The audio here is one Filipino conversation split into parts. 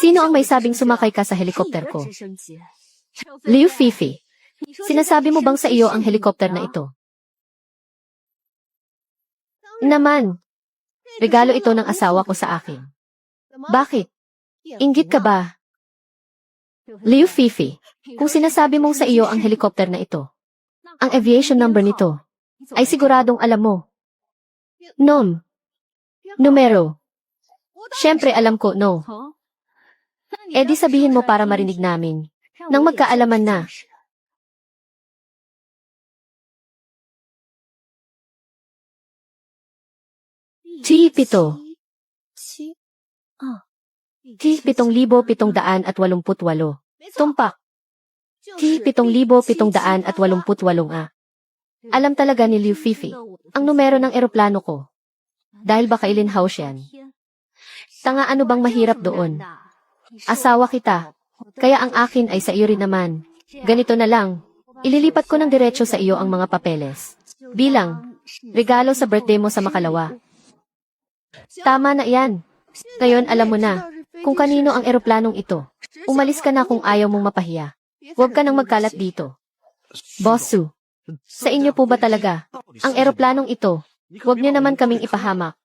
Sino ang may sabing sumakay ka sa helikopter ko? Liu Fifi, sinasabi mo bang sa iyo ang helikopter na ito? Naman, regalo ito ng asawa ko sa akin. Bakit? Inggit ka ba? Liu Fifi, kung sinasabi mong sa iyo ang helikopter na ito, ang aviation number nito, ay siguradong alam mo. Numero. Siyempre alam ko, no. Eh di sabihin mo para marinig namin. Nang magkaalaman na. T7. T7,788. Tumpak. T7,788 . Alam talaga ni Liu Fifi ang numero ng eroplano ko. Dahil baka ilinhouse yan. Tanga, ano bang mahirap doon? Asawa kita. Kaya ang akin ay sa iyo rin naman. Ganito na lang. Ililipat ko ng diretso sa iyo ang mga papeles. Bilang regalo sa birthday mo sa Makalawa. Tama na yan. Ngayon alam mo na kung kanino ang eroplanong ito. Umalis ka na kung ayaw mong mapahiya. Huwag ka nang magkalat dito. Boss Su, sa inyo po ba talaga ang eroplanong ito? Huwag niyo naman kaming ipahamak.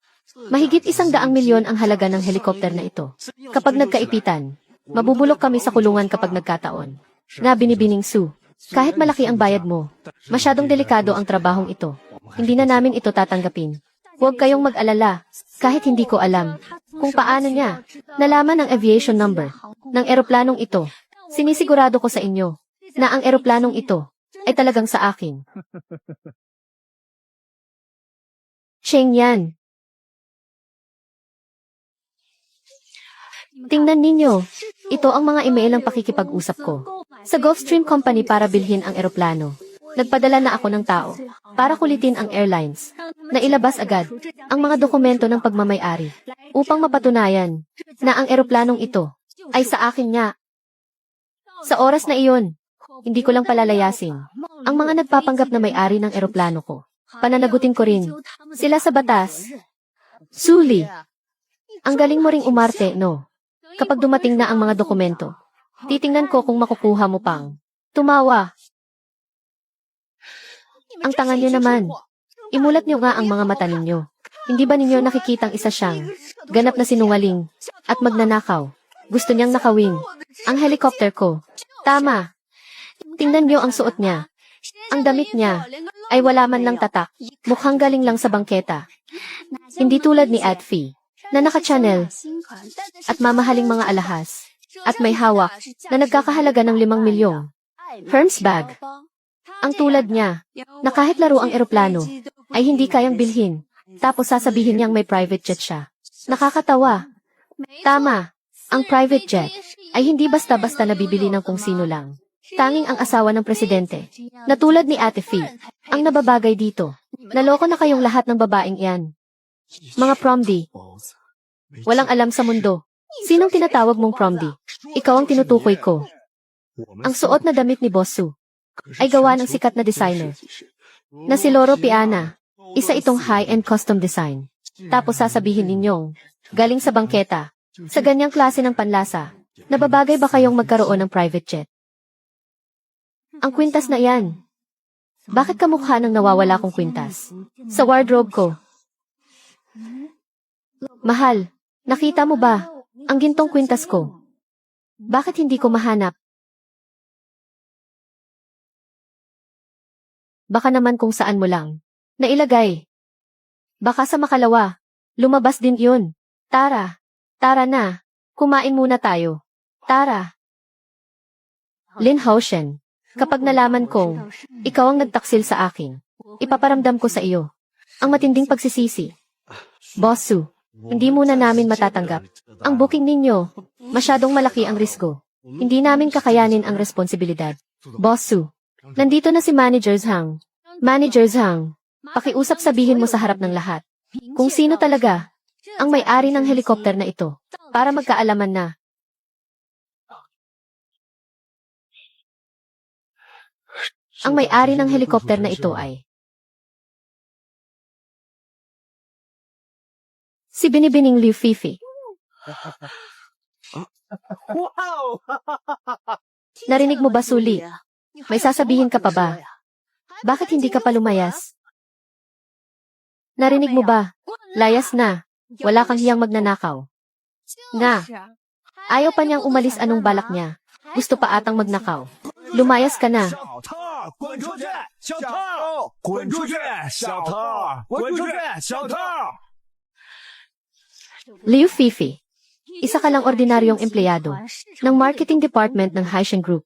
Mahigit 100 milyon ang halaga ng helikopter na ito. Kapag nagkaipitan, mabubulok kami sa kulungan kapag nagkataon. Nga binibining Su, kahit malaki ang bayad mo, masyadong delikado ang trabahong ito. Hindi na namin ito tatanggapin. Huwag kayong mag-alala, kahit hindi ko alam kung paano niya nalaman ang aviation number ng eroplanong ito. Sinisigurado ko sa inyo na ang eroplanong ito ay talagang sa akin. Sheng yan. Tingnan ninyo, ito ang mga email ng pakikipag-usap ko sa Gulfstream Company para bilhin ang eroplano. Nagpadala na ako ng tao para kulitin ang airlines na ilabas agad ang mga dokumento ng pagmamay-ari upang mapatunayan na ang eroplanong ito ay sa akin nga. Sa oras na iyon, hindi ko lang palalayasin ang mga nagpapanggap na may-ari ng eroplano ko. Pananagutin ko rin sila sa batas. Suli, ang galing mo ring umarte, no? Kapag dumating na ang mga dokumento, titingnan ko kung makukuha mo pang tumawa. Ang tanga nyo naman. Imulat nyo nga ang mga mata ninyo. Hindi ba ninyo nakikitang isa siyang ganap na sinungaling at magnanakaw? Gusto niyang nakawin ang helicopter ko. Tama. Tingnan nyo ang suot niya. Ang damit niya ay wala man lang tatak. Mukhang galing lang sa bangketa. Hindi tulad ni Adfi na naka-channel at mamahaling mga alahas at may hawak na nagkakahalaga ng 5 milyong Hermes bag. Ang tulad niya, na kahit laro ang eroplano, ay hindi kayang bilhin. Tapos sasabihin niyang may private jet siya. Nakakatawa. Tama, ang private jet ay hindi basta-basta nabibili ng kung sino lang. Tanging ang asawa ng presidente, na tulad ni Ate Fi, ang nababagay dito. Naloko na kayong lahat ng babaeng iyan. Mga promdi. Walang alam sa mundo. Sinong tinatawag mong promdi? Ikaw ang tinutukoy ko. Ang suot na damit ni Boss Su ay gawa ng sikat na designer na si Loro Piana. Isa itong high-end custom design. Tapos sasabihin ninyong, galing sa bangketa, sa ganyang klase ng panlasa, nababagay ba kayong magkaroon ng private jet? Ang kwintas na yan. Bakit kamukha ng nawawala kong kwintas? Sa wardrobe ko. Mahal, nakita mo ba ang gintong kwintas ko? Bakit hindi ko mahanap? Baka naman kung saan mo lang nailagay. Baka sa Makalawa, lumabas din yun. Tara na, kumain muna tayo. Tara. Lin Haoshen, kapag nalaman kong ikaw ang nagtaksil sa akin, ipaparamdam ko sa iyo ang matinding pagsisisi. Boss Su, hindi muna namin matatanggap ang booking ninyo. Masyadong malaki ang risgo. Hindi namin kakayanin ang responsibilidad. Boss Su, nandito na si Manager Zhang. Manager Zhang, pakiusap sabihin mo sa harap ng lahat kung sino talaga ang may-ari ng helikopter na ito para magkaalaman na. Ang may-ari ng helikopter na ito ay si Binibining Liu Fifi. Wow! Narinig mo ba, Suli? May sasabihin ka pa ba? Bakit hindi ka pa lumayas? Narinig mo ba? Layas na. Wala kang hiyang magnanakaw. Nga. Ayaw pa niyang umalis, anong balak niya? Gusto pa atang magnakaw. Lumayas ka na. 小偷，滚出去！小偷，滚出去！小偷，滚出去！小偷。 Liu Fifi. Isa ka lang ordinaryong empleyado ng marketing department ng Haishan Group.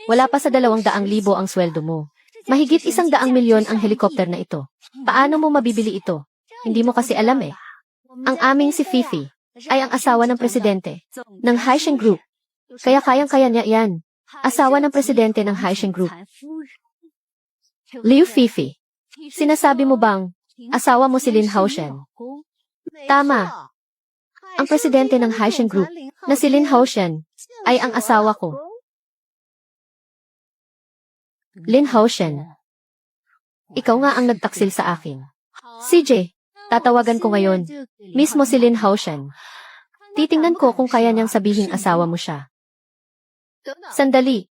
Wala pa sa 200,000 ang sweldo mo. Mahigit 100,000,000 ang helicopter na ito. Paano mo mabibili ito? Hindi mo kasi alam eh. Ang aming si Fifi ay ang asawa ng presidente ng Haishan Group. Kaya kayang-kaya niya yan. Asawa ng presidente ng Haishan Group. Liu Fifi. Sinasabi mo bang asawa mo si Lin Haoshen? Tama. Ang presidente ng Haishan Group na si Lin Haoshen ay ang asawa ko. Lin Haoshen. Ikaw nga ang nagtaksil sa akin. CJ, tatawagan ko ngayon. Mismo si Lin Haoshen. Titingnan ko kung kaya niyang sabihin asawa mo siya. Sandali.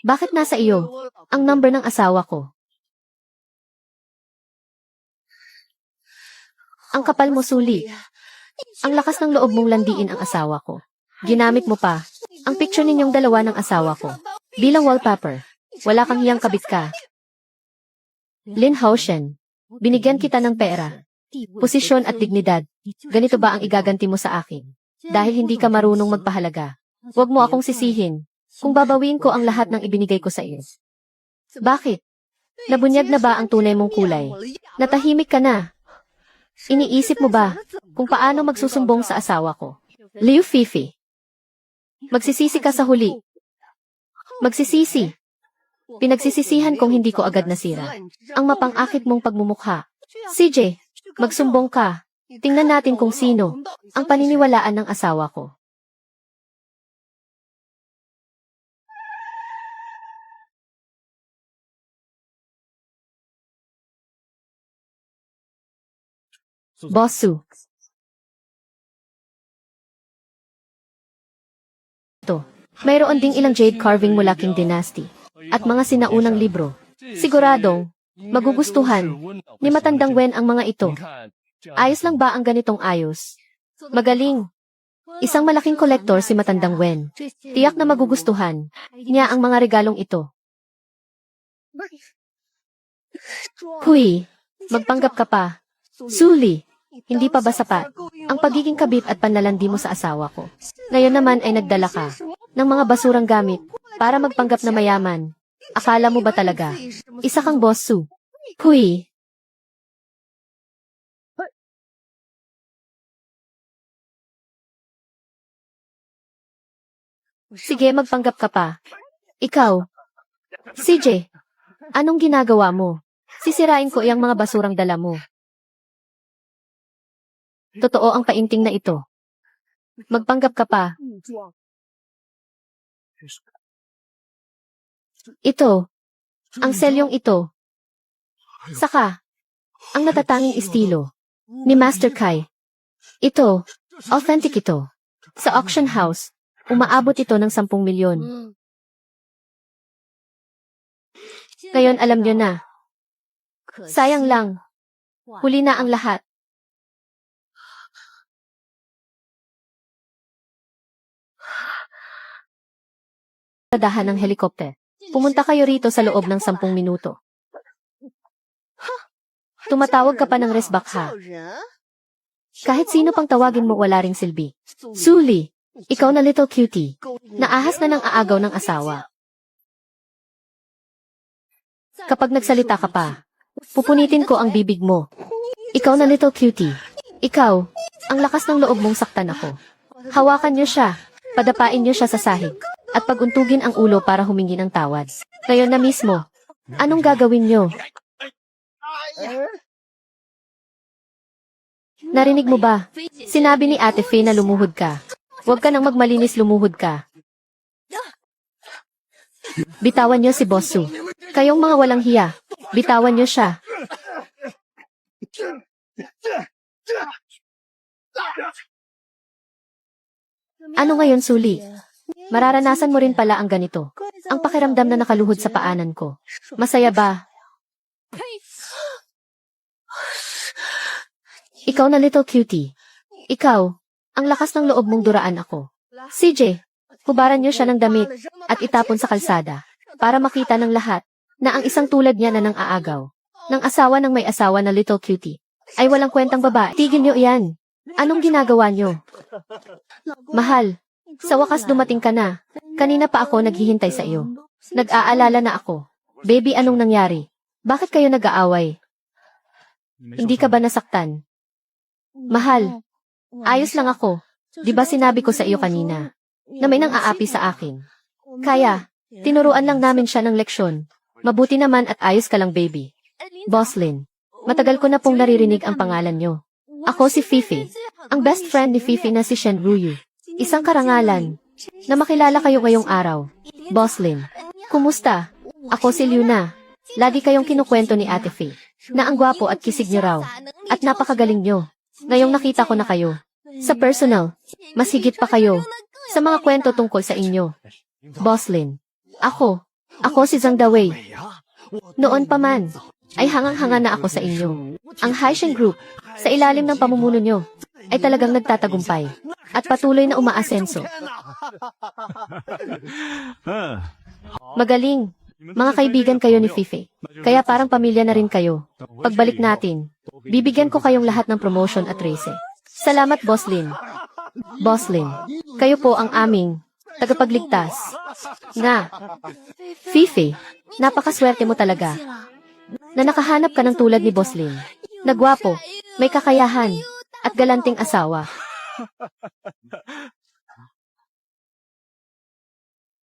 Bakit nasa iyo ang number ng asawa ko? Ang kapal mo, Suli. Ang lakas ng loob mong landiin ang asawa ko. Ginamit mo pa ang picture ninyong dalawa ng asawa ko bilang wallpaper. Wala kang hiyang, kabit ka. Lin Haoshen, binigyan kita ng pera, posisyon at dignidad. Ganito ba ang igaganti mo sa akin? Dahil hindi ka marunong magpahalaga. Huwag mo akong sisihin kung babawiin ko ang lahat ng ibinigay ko sa iyo. Bakit? Nabunyag na ba ang tunay mong kulay? Natahimik ka na. Iniisip mo ba kung paano magsusumbong sa asawa ko? Liu Fifi. Magsisisi ka sa huli. Magsisisi. Pinagsisisihan kong hindi ko agad nasira ang mapang-akit mong pagmumukha. CJ, magsumbong ka. Tingnan natin kung sino ang paniniwalaan ng asawa ko. Bosu. Mayroon ding ilang jade carving mula Qing Dynasty at mga sinaunang libro. Siguradong magugustuhan ni Matandang Wen ang mga ito. Ayos lang ba ang ganitong ayos? Magaling. Isang malaking kolektor si Matandang Wen. Tiyak na magugustuhan niya ang mga regalong ito. Huy, magpanggap ka pa. Suli, hindi pa ba sapat ang pagiging kabit at panlalandi mo sa asawa ko? Ngayon naman ay nagdala ka ng mga basurang gamit para magpanggap na mayaman. Akala mo ba talaga isa kang boss, Su? Huy. Sige, magpanggap ka pa. Ikaw, CJ, anong ginagawa mo? Sisirain ko iyang mga basurang dala mo. Totoo ang painting na ito. Magpanggap ka pa. Ito, ang selyong ito. Saka, ang natatanging estilo ni Master Kai. Ito, authentic ito. Sa auction house, umaabot ito ng 10 milyon. Ngayon alam nyo na. Sayang lang. Huli na ang lahat. Dahan ng helikopter. Pumunta kayo rito sa loob ng 10 minuto. Tumatawag ka pa ng resback, ha? Kahit sino pang tawagin mo, wala ring silbi. Suli, ikaw na little cutie. Naahas na ng aagaw ng asawa. Kapag nagsalita ka pa, pupunitin ko ang bibig mo. Ikaw na little cutie. Ikaw, ang lakas ng loob mong saktan ako. Hawakan niyo siya. Padapain niyo siya sa sahig. At paguntugin ang ulo para humingi ng tawad. Ngayon na mismo. Anong gagawin niyo? Narinig mo ba? Sinabi ni Ate Faye na lumuhod ka. Huwag ka nang magmalinis, lumuhod ka. Bitawan niyo si Boss Su. Kayong mga walang hiya. Bitawan niyo siya. Ano ngayon, Suli? Mararanasan mo rin pala ang ganito. Ang pakiramdam na nakaluhod sa paanan ko. Masaya ba? Ikaw na little cutie. Ikaw, ang lakas ng loob mong duraan ako. CJ, hubaran niyo siya ng damit at itapon sa kalsada para makita ng lahat na ang isang tulad niya na nang aagaw ng asawa ng may asawa na little cutie ay walang kwentang babae. Tigil niyo iyan. Anong ginagawa niyo? Mahal, sa wakas dumating ka na. Kanina pa ako naghihintay sa iyo. Nag-aalala na ako. Baby, anong nangyari? Bakit kayo nag-aaway? Hindi ka ba nasaktan? Mahal, ayos lang ako. Di ba sinabi ko sa iyo kanina na may nang aapi sa akin? Kaya, tinuruan lang namin siya ng leksyon. Mabuti naman at ayos ka lang, baby. Boslin, matagal ko na pong naririnig ang pangalan niyo. Ako si Fifi, ang best friend ni Fifi na si Shen Ruyu. Isang karangalan na makilala kayo ngayong araw. Boslin, kumusta? Ako si Luna. Lagi kayong kinukwento ni Ate Faye na ang gwapo at kisig niyo raw at napakagaling niyo. Ngayong nakita ko na kayo. Sa personal, mas higit pa kayo sa mga kwento tungkol sa inyo. Boslin, ako si Zhang Dawei. Noon pa man, ay hangang-hanga na ako sa inyo. Ang Haishen Group, sa ilalim ng pamumuno nyo, ay talagang nagtatagumpay at patuloy na umaasenso. Magaling. Mga kaibigan kayo ni Fifi. Kaya parang pamilya na rin kayo. Pagbalik natin, bibigyan ko kayong lahat ng promotion at race. Salamat, Boslin. Boslin, kayo po ang aming tagapagligtas. Nga. Fifi, napakaswerte mo talaga na nakahanap ka ng tulad ni Boslin. Nagwapo, may kakayahan, at galanting asawa.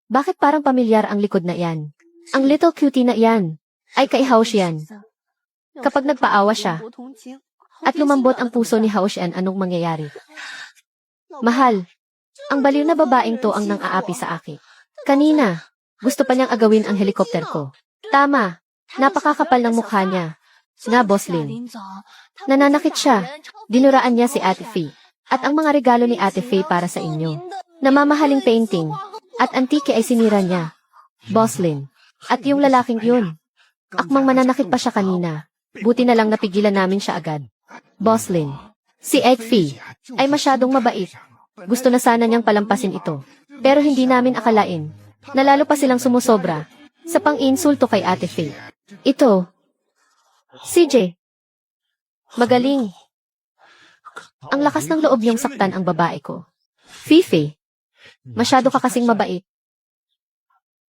Bakit parang pamilyar ang likod na iyan? Ang little cutie na iyan ay kay Haoshian. Kapag nagpaawa siya at lumambot ang puso ni Haoshian, anong mangyayari? Mahal, ang baliw na babaeng to ang nang-aapi sa akin. Kanina, gusto pa niyang agawin ang helikopter ko. Tama, napakakapal ng mukha niya. Nga, Boslin. Nananakit siya. Dinuraan niya si Ate Faye. At ang mga regalo ni Ate Faye para sa inyo. Namamahaling painting. At antike ay sinira niya. Boslin. At yung lalaking yun. Akmang mananakit pa siya kanina. Buti na lang napigilan namin siya agad. Boslin. Si Egg Faye ay masyadong mabait. Gusto na sana niyang palampasin ito. Pero hindi namin akalain na lalo pa silang sumusobra sa pang-insulto kay Ate Faye. Ito. CJ. Magaling. Ang lakas ng loob niyong saktan ang babae ko. Fifi. Masyado ka kasing mabait.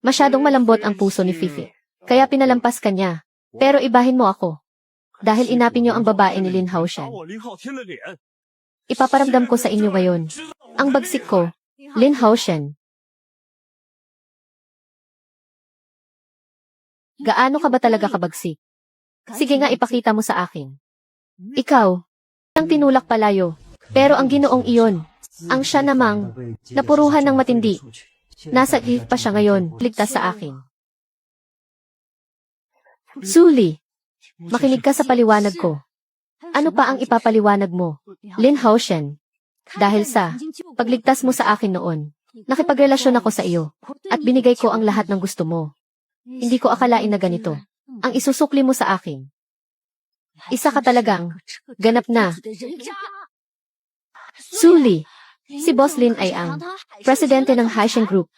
Masyadong malambot ang puso ni Fifi. Kaya pinalampas ka niya. Pero ibahin mo ako. Dahil inapin niyo ang babae ni Lin Haoshan. Ipaparamdam ko sa inyo ngayon. Ang bagsik ko, Lin Haoshan. Gaano ka ba talaga kabagsik? Sige nga, ipakita mo sa akin. Ikaw, ang tinulak palayo. Pero ang ginoong iyon, ang siya namang napuruhan ng matindi. Nasa gift pa siya ngayon, ligtas sa akin. Suli, makinig ka sa paliwanag ko. Ano pa ang ipapaliwanag mo, Lin Haoshan? Dahil sa pagligtas mo sa akin noon, nakipagrelasyon ako sa iyo, at binigay ko ang lahat ng gusto mo. Hindi ko akalain na ganito ang isusukli mo sa akin. Isa ka talagang ganap na. Suli, si Boslin ay ang presidente ng Haishen Group.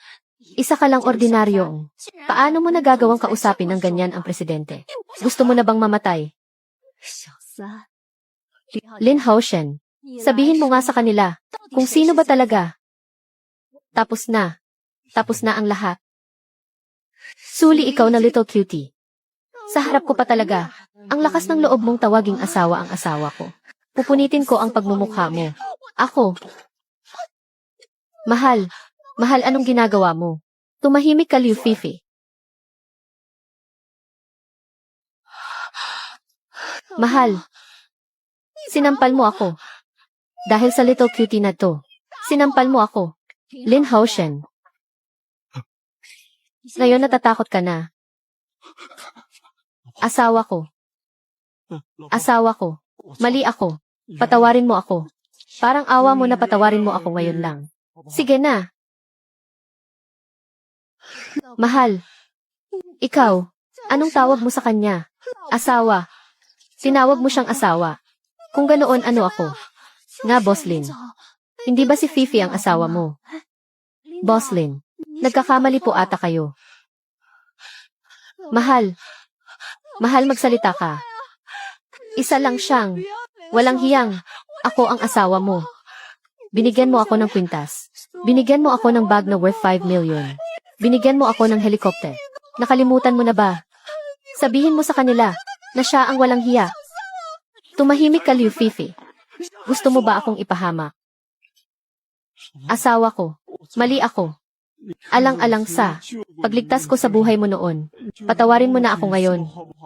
Isa ka lang ordinaryong. Paano mo nagagawang kausapin ng ganyan ang presidente? Gusto mo na bang mamatay? Lin Haoshan, sabihin mo nga sa kanila kung sino ba talaga. Tapos na ang lahat. Suli, ikaw na little cutie. Sa harap ko pa talaga, ang lakas ng loob mong tawaging asawa ang asawa ko. Pupunitin ko ang pagmumukha mo. Ako. Mahal, anong ginagawa mo? Tumahimik ka, Liu Fifi. Mahal, sinampal mo ako. Dahil sa little cutie na to, sinampal mo ako. Lin Haoshan. Ngayon natatakot ka na. Asawa ko. Mali ako. Patawarin mo ako. Parang awa mo na patawarin mo ako ngayon lang. Sige na. Mahal. Ikaw, anong tawag mo sa kanya? Asawa. Tinawag mo siyang asawa. Kung ganoon, ano ako? Nga, Boslin. Hindi ba si Fifi ang asawa mo? Boslin, nagkakamali po ata kayo. Mahal. Mahal, magsalita ka. Isa lang siyang. Walang hiyang. Ako ang asawa mo. Binigyan mo ako ng kwintas. Binigyan mo ako ng bag na worth 5 million. Binigyan mo ako ng helicopter. Nakalimutan mo na ba? Sabihin mo sa kanila na siya ang walang hiya. Tumahimik ka, Liu Fifi. Gusto mo ba akong ipahamak? Asawa ko. Mali ako. Alang-alang sa pagligtas ko sa buhay mo noon. Patawarin mo na ako ngayon.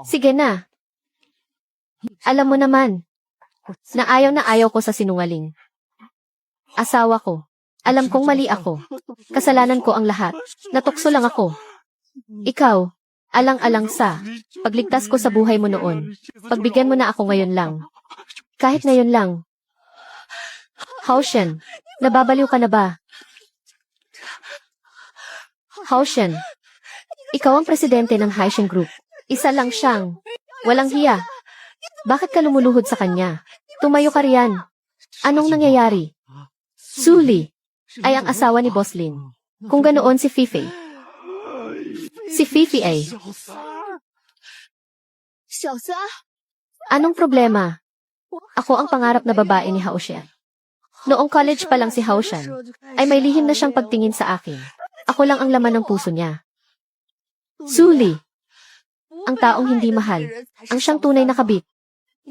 Sige na. Alam mo naman na ayaw ko sa sinungaling. Asawa ko. Alam kong mali ako. Kasalanan ko ang lahat. Natukso lang ako. Ikaw, alang-alang sa pagligtas ko sa buhay mo noon. Pagbigyan mo na ako ngayon lang. Kahit ngayon lang. Haoshen, nababaliw ka na ba? Haoshen, ikaw ang presidente ng Haishen Group. Isa lang siyang. Walang hiya. Bakit ka lumuluhod sa kanya? Tumayo ka riyan. Anong nangyayari? Suli ay ang asawa ni Boslin. Kung ganoon si Fifi. Si Fifi ay. Anong problema? Ako ang pangarap na babae ni Haoshen. Noong college pa lang si Haoshen, ay may lihim na siyang pagtingin sa akin. Ako lang ang laman ng puso niya. Suli. Ang taong hindi mahal. Ang siyang tunay na kabit.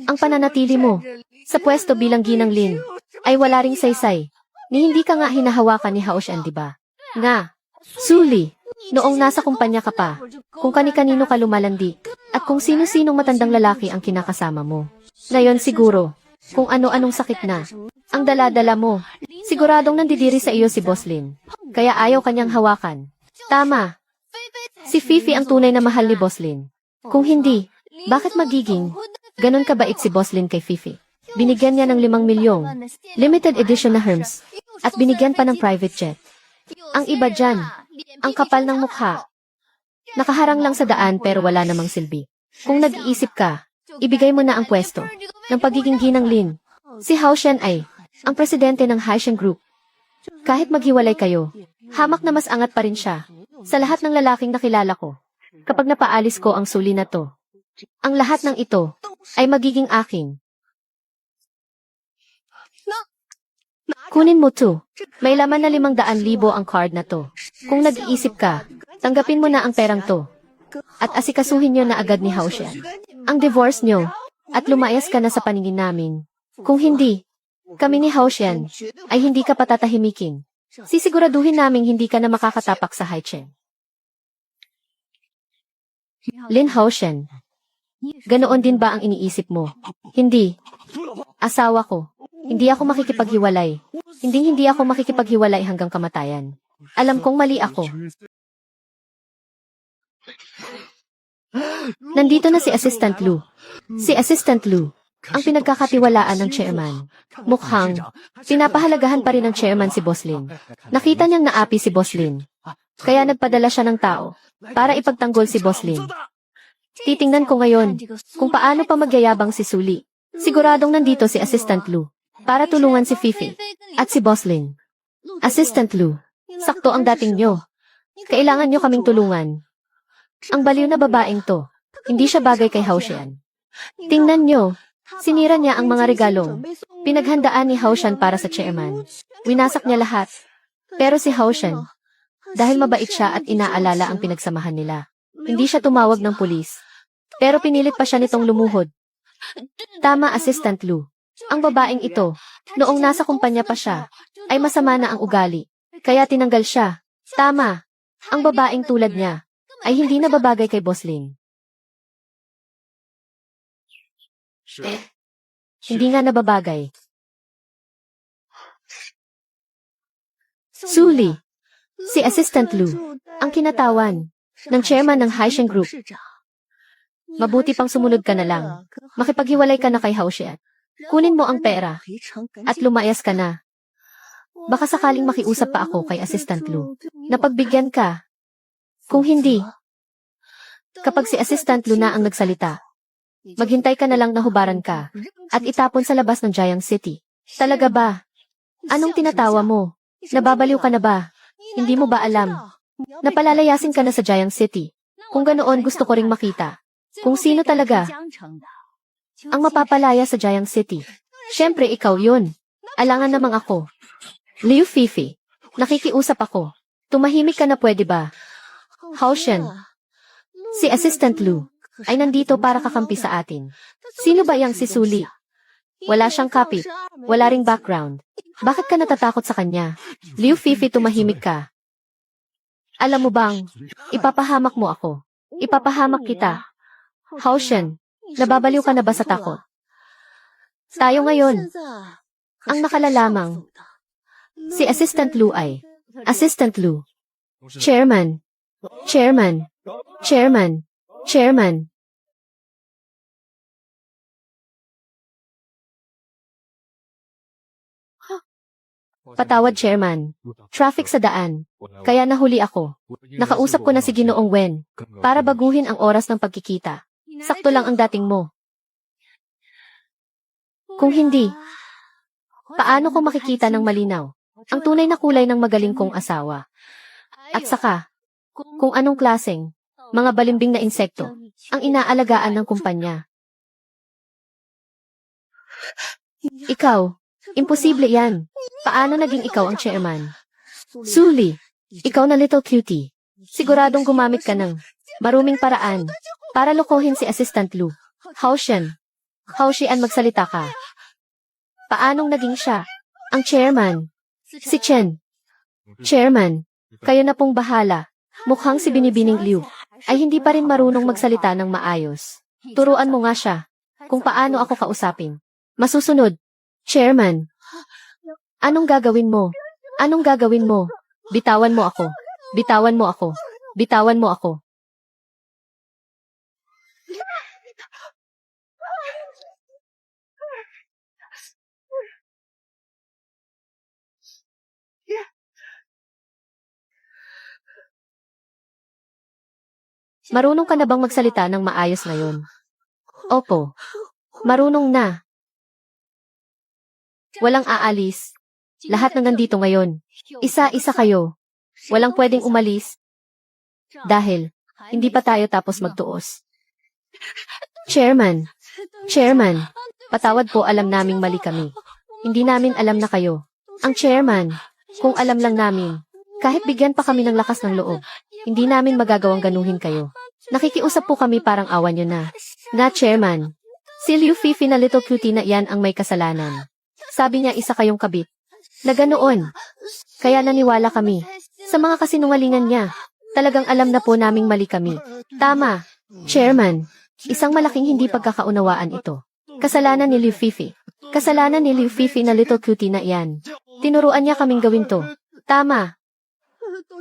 Ang pananatili mo sa pwesto bilang ginang Lin ay wala ring saysay. Ni hindi ka nga hinahawakan ni Haoshen, di ba? Nga. Suli. Noong nasa kumpanya ka pa, kung kani-kanino ka lumalandi, at kung sino-sinong matandang lalaki ang kinakasama mo. Ngayon siguro, kung ano-anong sakit na, ang dala-dala mo, siguradong nandidiri sa iyo si Boslin. Kaya ayaw kanyang hawakan. Tama. Si Fifi ang tunay na mahal ni Boslin. Kung hindi, bakit magiging ganon kabait si Boslin kay Fifi? Binigyan niya ng 5 milyong limited edition na Hermes at binigyan pa ng private jet. Ang iba dyan, ang kapal ng mukha. Nakaharang lang sa daan pero wala namang silbi. Kung nag-iisip ka, ibigay mo na ang pwesto ng pagiging ginang Lin. Si Haoshen ay ang presidente ng Haishen Group. Kahit maghiwalay kayo, hamak na mas angat pa rin siya sa lahat ng lalaking nakilala ko. Kapag napaalis ko ang suli na to, ang lahat ng ito ay magiging akin. Kunin mo to. May laman na 500,000 ang card na to. Kung nag-iisip ka, tanggapin mo na ang perang to. At asikasuhin nyo na agad ni Haoshen ang divorce nyo at lumayas ka na sa paningin namin. Kung hindi, kami ni Haoshen ay hindi ka patatahimikin. Sisiguraduhin naming hindi ka na makakatapak sa Haichen. Lin Haoshen, ganoon din ba ang iniisip mo? Hindi. Asawa ko. Hindi ako makikipaghiwalay. Hindi ako makikipaghiwalay hanggang kamatayan. Alam kong mali ako. Nandito na si Assistant Lu. Si Assistant Lu, ang pinagkakatiwalaan ng chairman. Mukhang, pinapahalagahan pa rin ng chairman si Boslin. Nakita niyang naapi si Boslin. Kaya nagpadala siya ng tao para ipagtanggol si Boslin. Titingnan ko ngayon kung paano pa magyayabang si Suli. Siguradong nandito si Assistant Lu para tulungan si Fifi at si Boslin. Assistant Lu, sakto ang dating nyo. Kailangan nyo kaming tulungan. Ang baliw na babaeng to, hindi siya bagay kay Haoshen. Tingnan nyo, sinira niya ang mga regalong pinaghandaan ni Haoshen para sa chairman. Winasak niya lahat. Pero si Haoshen, dahil mabait siya at inaalala ang pinagsamahan nila, hindi siya tumawag ng pulis. Pero pinilit pa siya nitong lumuhod. Tama, Assistant Lu. Ang babaeng ito, noong nasa kumpanya pa siya, ay masama na ang ugali. Kaya tinanggal siya. Tama. Ang babaeng tulad niya, ay hindi na babagay kay Boslin. Hindi nga nababagay. Suli. Si Assistant Lu, ang kinatawan ng chairman ng Haishen Group. Mabuti pang sumunod ka na lang. Makipaghiwalay ka na kay Haoshen. Kunin mo ang pera at lumayas ka na. Baka sakaling makiusap pa ako kay Assistant Lu. Napagbigyan ka. Kung hindi, kapag si Assistant Lu na ang nagsalita, maghintay ka na lang na hubaran ka at itapon sa labas ng Jiang City. Talaga ba? Anong tinatawa mo? Nababaliw ka na ba? Hindi mo ba alam? Napalalayasin ka na sa Jiang City. Kung ganoon gusto ko ring makita. Kung sino talaga ang mapapalaya sa Jiang City. Siyempre ikaw yun. Alangan namang ako. Liu Fifi, nakikiusap ako. Tumahimik ka na pwede ba? Haoshen, si Assistant Lu ay nandito para kakampi sa atin. Sino ba yang si Suli? Wala siyang kapit. Wala ring background. Bakit ka natatakot sa kanya? Liu Fifi, tumahimik ka. Alam mo bang, ipapahamak mo ako. Ipapahamak kita. Haoshen, nababaliw ka na ba sa takot? Tayo ngayon. Ang nakalalamang, si Assistant Lu ay, Assistant Lu, Chairman, Chairman, Chairman, Chairman. Patawad, Chairman. Traffic sa daan. Kaya nahuli ako. Nakausap ko na si Ginoong Wen para baguhin ang oras ng pagkikita. Sakto lang ang dating mo. Kung hindi, paano ko makikita ng malinaw ang tunay na kulay ng magaling kong asawa? At saka, kung anong klaseng mga balimbing na insekto ang inaalagaan ng kumpanya. Ikaw, imposible yan. Paano naging ikaw ang chairman? Suli, ikaw na little cutie. Siguradong gumamit ka ng maruming paraan para lokohin si Assistant Lu. Haoshen, Haoshian, magsalita ka. Paanong naging siya ang chairman? Si Chen. Chairman, kayo na pong bahala. Mukhang si Binibining Liu ay hindi pa rin marunong magsalita ng maayos. Turuan mo nga siya kung paano ako kausapin. Masusunod, Chairman. Anong gagawin mo? Anong gagawin mo? Bitawan mo ako. Bitawan mo ako. Bitawan mo ako. Marunong ka na bang magsalita ng maayos ngayon? Opo. Marunong na. Walang aalis. Lahat ng nandito ngayon. Isa-isa kayo. Walang pwedeng umalis. Dahil, hindi pa tayo tapos magtuos. Chairman. Chairman. Patawad po, alam naming mali kami. Hindi namin alam na kayo ang chairman. Kung alam lang namin, kahit bigyan pa kami ng lakas ng loob, hindi namin magagawang ganuhin kayo. Nakikiusap po kami, parang awan nyo na. Na, Chairman. Si Liu Fifi na little cutie na yan ang may kasalanan. Sabi niya isa kayong kabit. Na ganoon. Kaya naniwala kami sa mga kasinungalingan niya. Talagang alam na po naming mali kami. Tama, Chairman. Isang malaking hindi pagkakaunawaan ito. Kasalanan ni Liu Fifi. Kasalanan ni Liu Fifi na little cutie na yan. Tinuruan niya kaming gawin to. Tama.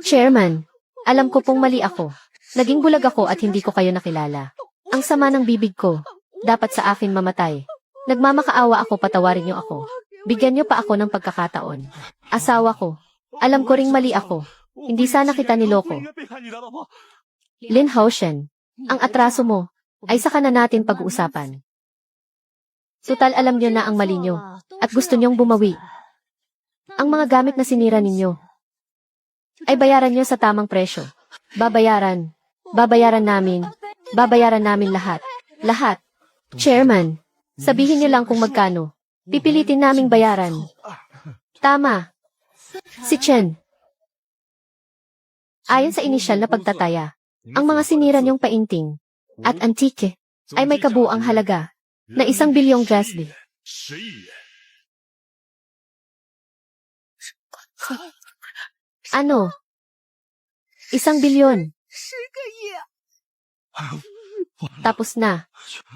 Chairman, alam ko pong mali ako. Naging bulag ako at hindi ko kayo nakilala. Ang sama ng bibig ko. Dapat sa akin mamatay. Nagmamakaawa ako, patawarin niyo ako. Bigyan niyo pa ako ng pagkakataon. Asawa ko. Alam ko ring mali ako. Hindi sana kita niloko. Lin Haoshen, ang atraso mo ay saka na natin pag-uusapan. Tutal alam niyo na ang mali niyo at gusto niyong bumawi. Ang mga gamit na sinira ninyo ay bayaran niyo sa tamang presyo. Babayaran. Babayaran namin. Babayaran namin lahat. Lahat. Chairman, sabihin niyo lang kung magkano. Pipilitin naming bayaran. Tama. Si Chen. Ayon sa inisyal na pagtataya, ang mga sinira niyong painting at antike ay may kabuang halaga na 1 bilyong gasli. Ano? 1 bilyon. Tapos na.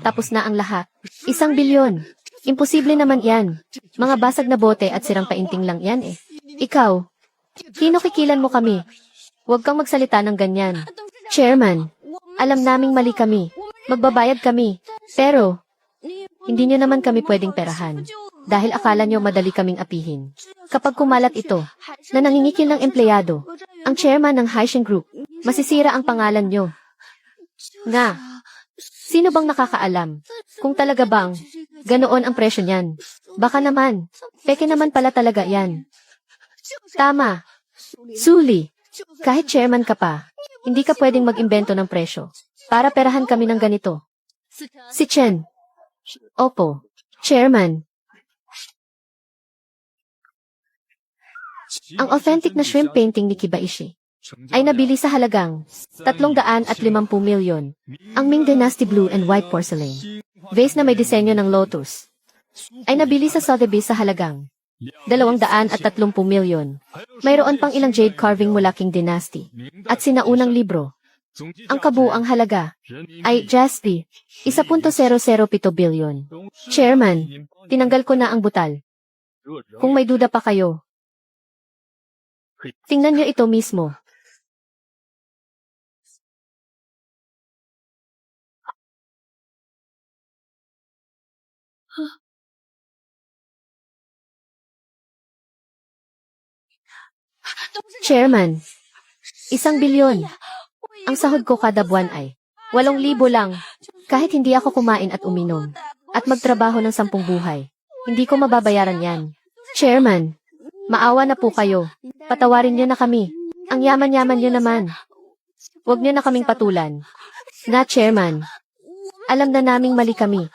Tapos na ang lahat. 1 bilyon. Imposible naman yan. Mga basag na bote at sirang painting lang yan eh. Ikaw, kinukikilan mo kami. Huwag kang magsalita ng ganyan. Chairman, alam naming mali kami. Magbabayad kami. Pero, hindi nyo naman kami pwedeng perahan. dahil akala nyo madali kaming apihin. Kapag kumalat ito, na nangingikil ng empleyado, ang chairman ng Haishin Group, masisira ang pangalan nyo. Nga, sino bang nakakaalam? Kung talaga bang, ganoon ang presyo niyan. Baka naman, peke naman pala talaga yan. Tama. Suli, kahit chairman ka pa, hindi ka pwedeng mag-imbento ng presyo. Para perahan kami ng ganito. Si Chen. Opo, chairman. Ang authentic na shrimp painting ni Kibaishi ay nabili sa halagang 350 milyon. Ang Ming Dynasty Blue and White Porcelain vase na may disenyo ng lotus ay nabili sa Sotheby's sa halagang 230 milyon. Mayroon pang ilang jade carving mula Qing Dynasty at sinaunang libro. Ang kabuang halaga ay Jaspi, 1.007 bilyon. Chairman, tinanggal ko na ang butal. Kung may duda pa kayo, tingnan niyo ito mismo. Chairman, 1 bilyon. Ang sahod ko kada buwan ay 8,000 lang. Kahit hindi ako kumain at uminom, at magtrabaho ng 10 buhay, hindi ko mababayaran yan. Chairman, maawa na po kayo. Patawarin niyo na kami. Ang yaman-yaman niyo naman. Huwag niyo na kaming patulan. Na, Chairman. Alam na naming mali kami.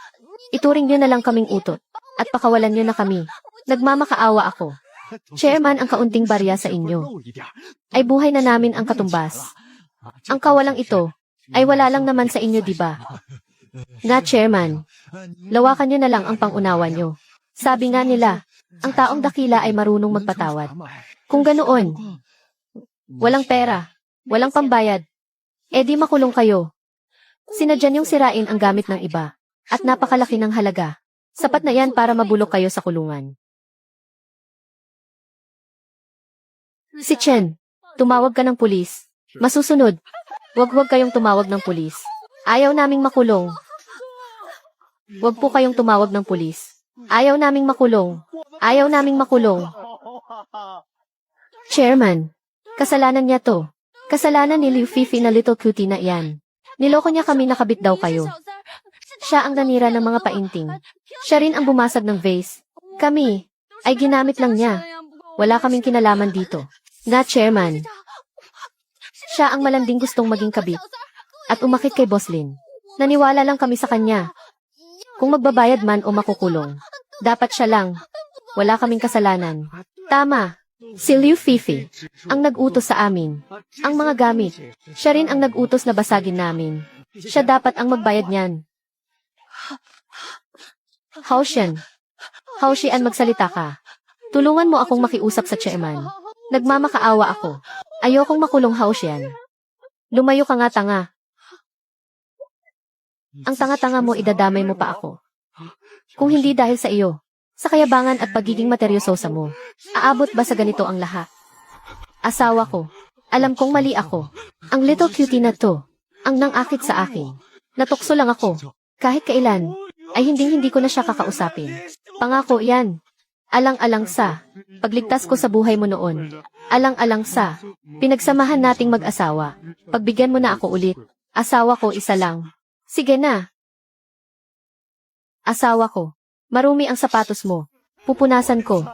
Ituring niyo na lang kaming utot. At pakawalan niyo na kami. Nagmamakaawa ako. Chairman, ang kaunting barya sa inyo ay buhay na namin ang katumbas. Ang kawalang ito ay wala lang naman sa inyo, diba? Na, Chairman. Lawakan niyo na lang ang pangunawa niyo. Sabi nga nila, ang taong dakila ay marunong magpatawad. Kung ganoon, walang pera, walang pambayad, edi makulong kayo. Sinadya niyong sirain ang gamit ng iba, at napakalaki ng halaga. Sapat na yan para mabulok kayo sa kulungan. Si Chen, tumawag ka ng pulis. Masusunod, wag kayong tumawag ng pulis. Ayaw naming makulong. Wag po kayong tumawag ng pulis. Ayaw naming makulong. Ayaw naming makulong. Chairman, kasalanan niya to. Kasalanan ni Liu Fifi na little cutie na iyan. Niloko niya kami, nakabit daw kayo. Siya ang nanira ng mga painting. Siya rin ang bumasag ng vase. Kami, ay ginamit lang niya. Wala kaming kinalaman dito. Na, Chairman. Siya ang malanding gustong maging kabit. At umakit kay Boss Lin. Naniwala lang kami sa kanya. Kung magbabayad man o makukulong, dapat siya lang. Wala kaming kasalanan. Tama. Si Liu Fifi ang nag-utos sa amin. Ang mga gamit. Siya rin ang nag-utos na basagin namin. Siya dapat ang magbayad niyan. Haoshan. Haoshian, magsalita ka. Tulungan mo akong makiusap sa chairman. Nagmamakaawa ako. Ayokong makulong, Haoshian. Lumayo ka nga, tanga. Ang tanga-tanga mo, idadamay mo pa ako. Kung hindi dahil sa iyo, sa kayabangan at pagiging materyososa mo, aabot ba sa ganito ang lahat? Asawa ko. Alam kong mali ako. Ang little cutie na to, ang nang-akit sa akin. Natukso lang ako. Kahit kailan, ay hindi ko na siya kakausapin. Pangako yan. Alang-alang sa pagligtas ko sa buhay mo noon. Alang-alang sa pinagsamahan nating mag-asawa. Pagbigyan mo na ako ulit. Asawa ko, isa lang. Sige na. Asawa ko. Marumi ang sapatos mo. Pupunasan ko.